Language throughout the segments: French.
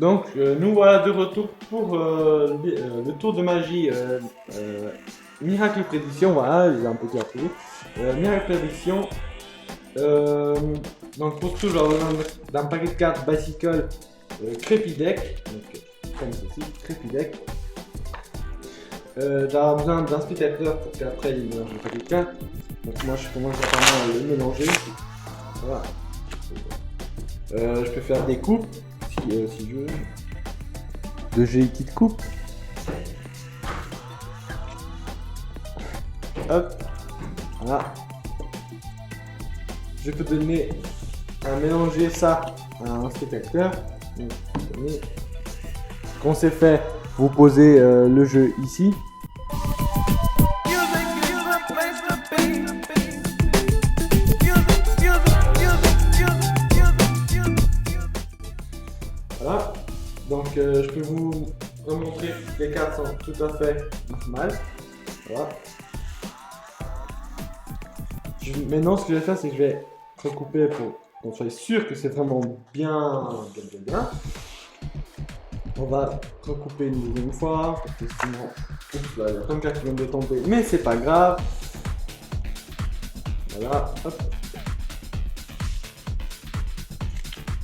Donc nous voilà de retour pour le tour de magie Miracle Prédiction, voilà, j'ai un petit appelé. Miracle Prédiction. Donc pour tout, genre d'un paquet de cartes Bicycle Crépidec, donc comme ceci, Crépidec. J'aurai besoin d'un spectateur pour qu'après il mélange le paquet de cartes. Donc moi je commence à le mélanger. Voilà. Je peux faire des coupes si je veux. De GI qui te coupe. Hop. Voilà. Je peux donner à mélanger ça à un spectateur. Quand c'est fait, vous posez le jeu ici. Voilà. Donc je peux vous remontrer que les cartes sont tout à fait normales. Voilà. Maintenant ce que je vais faire, c'est que je vais recouper pour qu'on soit sûr que c'est vraiment bien. On va recouper une deuxième fois, parce que sinon, oups, là, il y a plein de cartes qui viennent de tomber, mais c'est pas grave. Voilà, hop.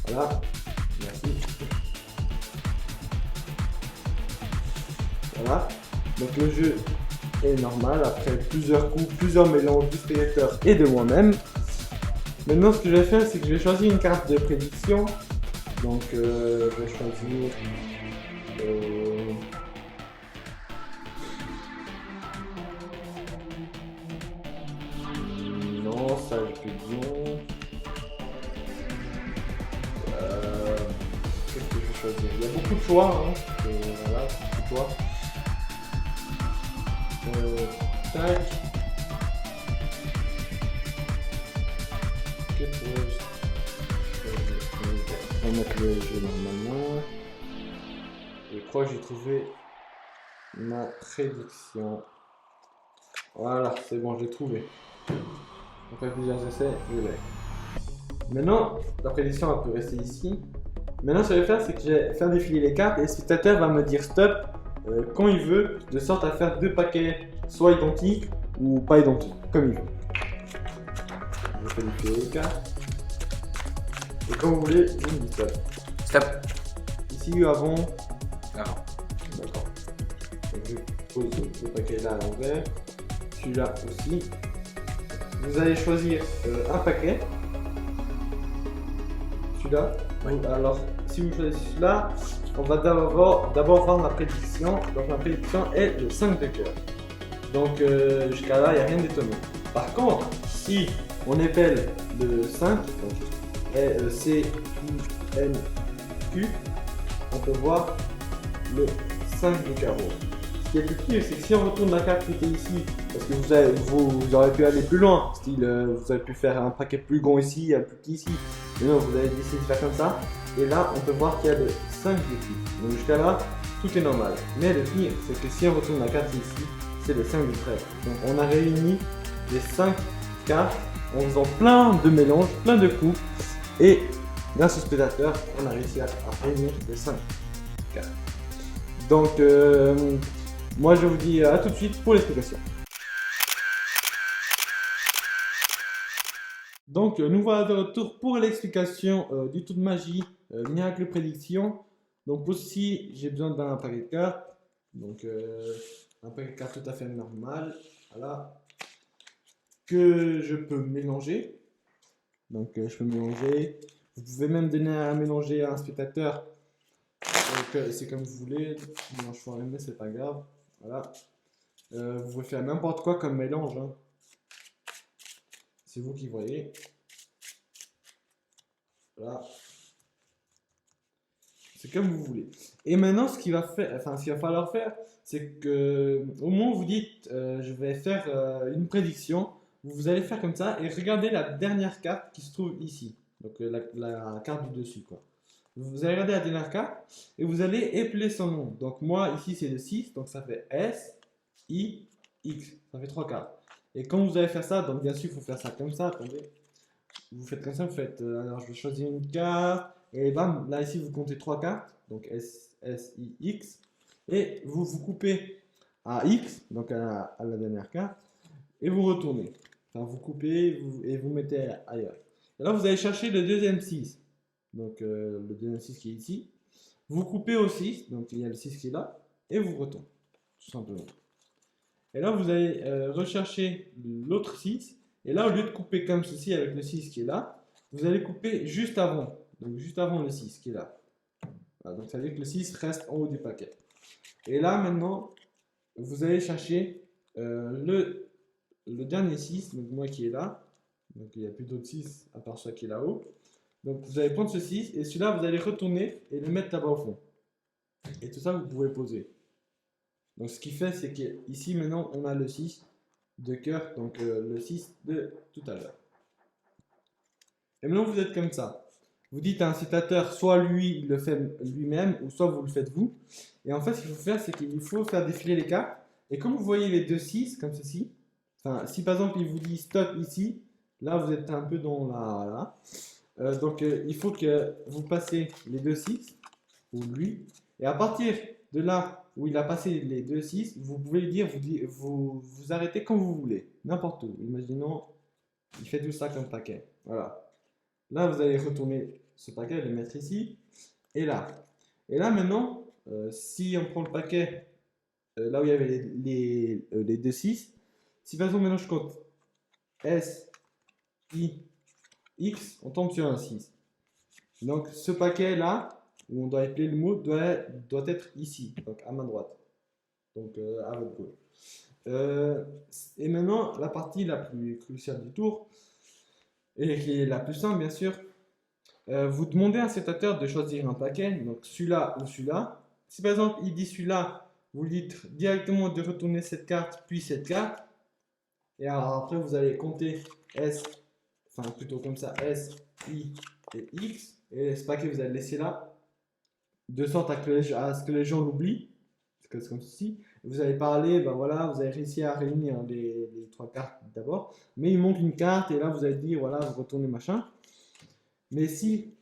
Voilà, merci. Voilà, donc le jeu est normal après plusieurs coups, plusieurs mélanges du spectateur et de moi-même. Maintenant, ce que je vais faire, c'est que je vais choisir une carte de prédiction. Donc, je vais choisir. Non, ça je peux bien. Qu'est-ce que je vais choisir? Il y a beaucoup de choix, hein. Voilà, beaucoup de choix. Tac. Que pourrais-je choisir? On va mettre le jeu normalement. Je crois que j'ai trouvé ma prédiction. Voilà, c'est bon, j'ai trouvé. Après plusieurs essais, je l'ai. Maintenant, la prédiction elle peut rester ici. Maintenant, ce que je vais faire, c'est que je vais faire défiler les cartes et le spectateur va me dire stop quand il veut, de sorte à faire deux paquets soit identiques ou pas identiques, comme il veut. Je fais défiler les cartes. Et quand vous voulez, vous me dites stop. Stop. Ici ou avant? Avant. D'accord. Donc je pose le paquet là à l'envers. Celui-là aussi. Vous allez choisir un paquet. Celui-là. Oui. Alors, si vous choisissez celui-là, on va d'abord voir ma prédiction. Donc, ma prédiction est le 5 de cœur. Donc, jusqu'à là, il n'y a rien d'étonnant. Par contre, si on épelle le 5, donc C-I-N-Q, on peut voir le 5 de carreau. Ce qui est plus pire, c'est que si on retourne la carte qui était ici, parce que vous aurez pu aller plus loin, style vous avez pu faire un paquet plus grand ici, un plus petit ici, mais non, vous avez décidé de faire comme ça, et là on peut voir qu'il y a le 5 de cul. Donc jusqu'à là, tout est normal. Mais le pire, c'est que si on retourne la carte ici, c'est le 5 de trèfle. Donc on a réuni les 5 cartes en faisant plein de mélanges, plein de coups, et grâce au spectateur, on a réussi à réunir les 5 cartes. Donc, moi je vous dis à tout de suite pour l'explication. Donc nous voilà de retour pour l'explication du tour de magie Miracle Prédiction. Donc pour ceci j'ai besoin d'un paquet de cartes. Donc un paquet de cartes tout à fait normal. Voilà. Que je peux mélanger. Donc je peux mélanger. Vous pouvez même donner à mélanger à un spectateur. C'est comme vous voulez. Moi je ferai mais c'est pas grave. Voilà. Vous pouvez faire n'importe quoi comme mélange. Hein. C'est vous qui voyez. Voilà. C'est comme vous voulez. Et maintenant, ce qu'il va falloir faire, c'est que au moment où vous dites je vais faire une prédiction, vous allez faire comme ça et regardez la dernière carte qui se trouve ici. Donc la carte du dessus quoi. Vous allez regarder la dernière carte et vous allez épeler son nom. Donc moi ici c'est le 6, donc ça fait S, I, X. Ça fait 3 cartes. Et quand vous allez faire ça, donc bien sûr il faut faire ça comme ça, attendez. Vous faites comme ça, vous faites alors je vais choisir une carte, et bam, là ici vous comptez 3 cartes, donc S, S, I, X, et vous coupez à X, donc à la dernière carte, et vous retournez. Enfin, vous coupez et vous mettez ailleurs. Et là, vous allez chercher le deuxième 6, donc le deuxième 6 qui est ici. Vous coupez au 6, donc il y a le 6 qui est là, et vous retournez, tout simplement. Et là, vous allez rechercher l'autre 6, et là, au lieu de couper comme ceci avec le 6 qui est là, vous allez couper juste avant, donc juste avant le 6 qui est là. Voilà, donc ça veut dire que le 6 reste en haut du paquet. Et là, maintenant, vous allez chercher le dernier 6, donc moi qui est là, donc il n'y a plus d'autres 6 à part celui qui est là-haut. Donc vous allez prendre ce 6 et celui-là vous allez retourner et le mettre là-bas au fond. Et tout ça vous pouvez poser. Donc ce qui fait c'est qu'ici maintenant on a le 6 de cœur, donc le 6 de tout à l'heure. Et maintenant vous êtes comme ça. Vous dites à un incitateur, soit lui il le fait lui-même ou soit vous le faites vous. Et en fait ce qu'il faut faire c'est qu'il faut faire défiler les cartes. Et comme vous voyez les deux 6 comme ceci, enfin si par exemple il vous dit stop ici, là vous êtes un peu dans la... Là. Donc il faut que vous passez les deux 6 ou lui, et à partir de là où il a passé les deux 6, vous pouvez lui dire, vous arrêtez quand vous voulez, n'importe où. Imaginons, il fait tout ça comme paquet. Voilà. Là, vous allez retourner ce paquet, le mettre ici, et là. Et là, maintenant, si on prend le paquet, là où il y avait les deux 6, si par exemple maintenant je compte S, I, X, on tombe sur un 6. Donc ce paquet là, où on doit appeler le mot, doit être ici, donc à main droite, donc à votre gauche. Et maintenant, la partie la plus cruciale du tour, et qui est la plus simple bien sûr, vous demandez à un incitateur de choisir un paquet, donc celui-là ou celui-là. Si par exemple il dit celui-là, vous lui dites directement de retourner cette carte, puis cette carte, et alors après vous allez compter S, enfin plutôt comme ça, S, I et X, et ce paquet vous allez le laisser là, de sorte à ce que les gens l'oublient, parce que c'est comme ceci. Vous allez parler, ben voilà, vous avez réussi à réunir les 3 cartes d'abord, mais il manque une carte, et là vous allez dire, voilà, vous retournez machin. Mais si,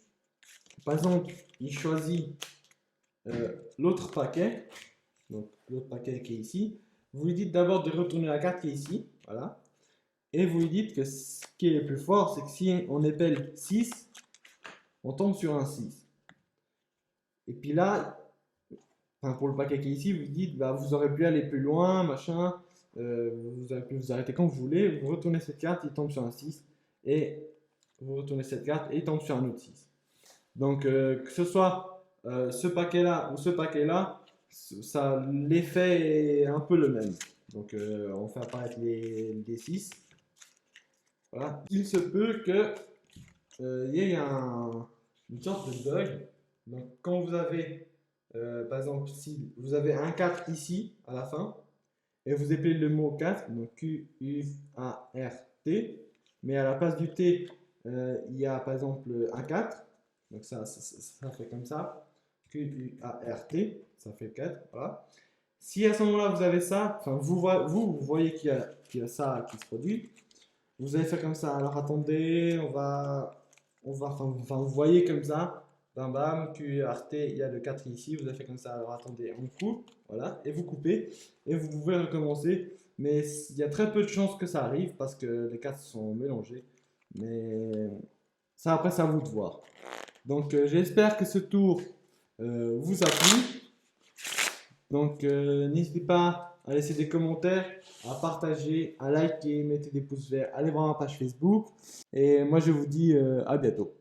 par exemple, il choisit l'autre paquet, donc l'autre paquet qui est ici, vous lui dites d'abord de retourner la carte qui est ici, voilà. Et vous lui dites que ce qui est le plus fort, c'est que si on appelle 6, on tombe sur un 6. Et puis là, enfin pour le paquet qui est ici, vous dites, bah, vous aurez pu aller plus loin, machin, vous aurez pu vous arrêter quand vous voulez, vous retournez cette carte, il tombe sur un 6, et vous retournez cette carte, et il tombe sur un autre 6. Donc que ce soit ce paquet-là ou ce paquet-là, l'effet est un peu le même. Donc on fait apparaître les 6. Voilà. Il se peut que y ait une sorte de bug. Donc quand vous avez, par exemple, si vous avez un 4 ici à la fin, et vous appelez le mot 4, donc Q-U-A-R-T, mais à la place du T, il y a par exemple un 4, donc ça fait comme ça, Q-U-A-R-T, ça fait 4, voilà. Si à ce moment-là vous avez ça, enfin vous voyez qu'il y a ça qui se produit, vous allez faire comme ça. Alors attendez, enfin vous voyez comme ça, bam bam, QRT, il y a le 4 ici, vous avez fait comme ça. Alors attendez, on coupe, voilà, et vous coupez, et vous pouvez recommencer. Mais il y a très peu de chances que ça arrive parce que les 4 sont mélangés. Mais ça, après, c'est à vous de voir. Donc j'espère que ce tour vous a plu. Donc n'hésitez pas à laisser des commentaires, à partager, à liker, mettez des pouces verts, allez voir ma page Facebook. Et moi je vous dis à bientôt.